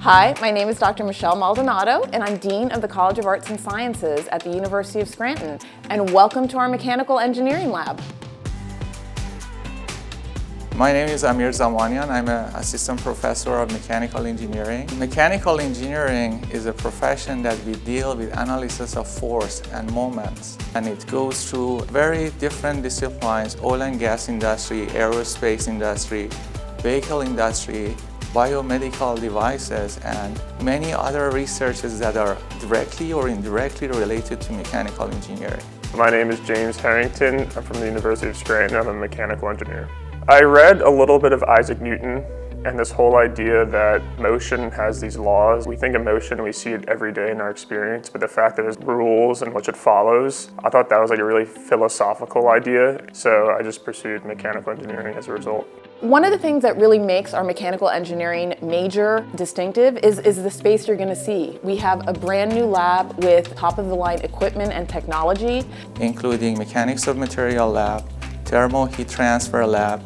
Hi, my name is Dr. Michelle Maldonado, and I'm Dean of the College of Arts and Sciences at the University of Scranton. And welcome to our Mechanical Engineering Lab. My name is Amir Zamanian. I'm an assistant professor of mechanical engineering. Mechanical engineering is a profession that we deal with analysis of force and moments. And it goes through very different disciplines: oil and gas industry, aerospace industry, vehicle industry, biomedical devices, and many other researches that are directly or indirectly related to mechanical engineering. My name is James Harrington. I'm from the University of Scranton. I'm a mechanical engineer. I read a little bit of Isaac Newton and this whole idea that motion has these laws. We think of motion and we see it every day in our experience, but the fact that there's rules in which it follows, I thought that was like a really philosophical idea. So I just pursued mechanical engineering as a result. One of the things that really makes our mechanical engineering major distinctive is the space you're going to see. We have a brand new lab with top-of-the-line equipment and technology, including mechanics of material lab, thermal heat transfer lab,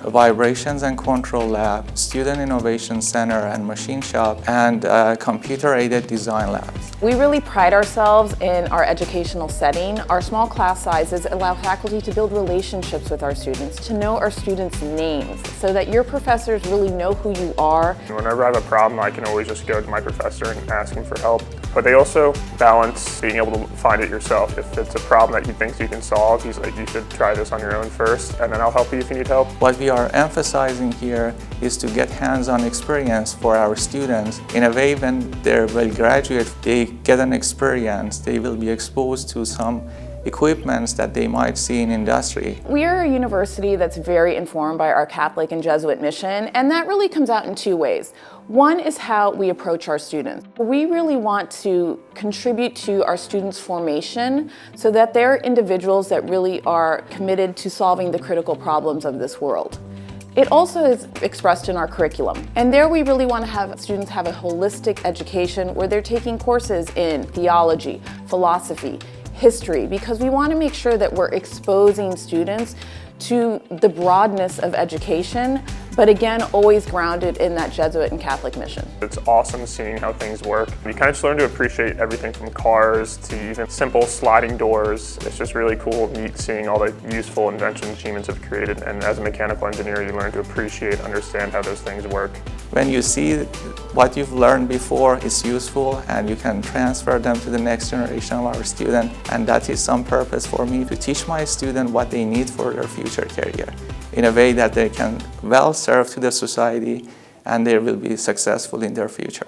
vibrations and control lab, student innovation center and machine shop, and computer-aided design labs. We really pride ourselves in our educational setting. Our small class sizes allow faculty to build relationships with our students, to know our students' names, so that your professors really know who you are. Whenever I have a problem, I can always just go to my professor and ask him for help. But they also balance being able to find it yourself. If it's a problem that he thinks you can solve, he's like, you should try this on your own first, and then I'll help you if you need help. What we are emphasizing here is to get hands-on experience for our students. In a way, when they will graduate, they get an experience. They will be exposed to some equipments that they might see in industry. We are a university that's very informed by our Catholic and Jesuit mission, and that really comes out in two ways. One is how we approach our students. We really want to contribute to our students' formation so that they're individuals that really are committed to solving the critical problems of this world. It also is expressed in our curriculum. And there we really want to have students have a holistic education where they're taking courses in theology, philosophy, history, because we want to make sure that we're exposing students to the broadness of education, but again, always grounded in that Jesuit and Catholic mission. It's awesome seeing how things work. You kind of just learn to appreciate everything from cars to even simple sliding doors. It's just really cool, neat seeing all the useful inventions humans have created. And as a mechanical engineer, you learn to appreciate, understand how those things work. When you see what you've learned before is useful and you can transfer them to the next generation of our student, and that is some purpose for me to teach my student what they need for their future career in a way that they can well serve to the society and they will be successful in their future.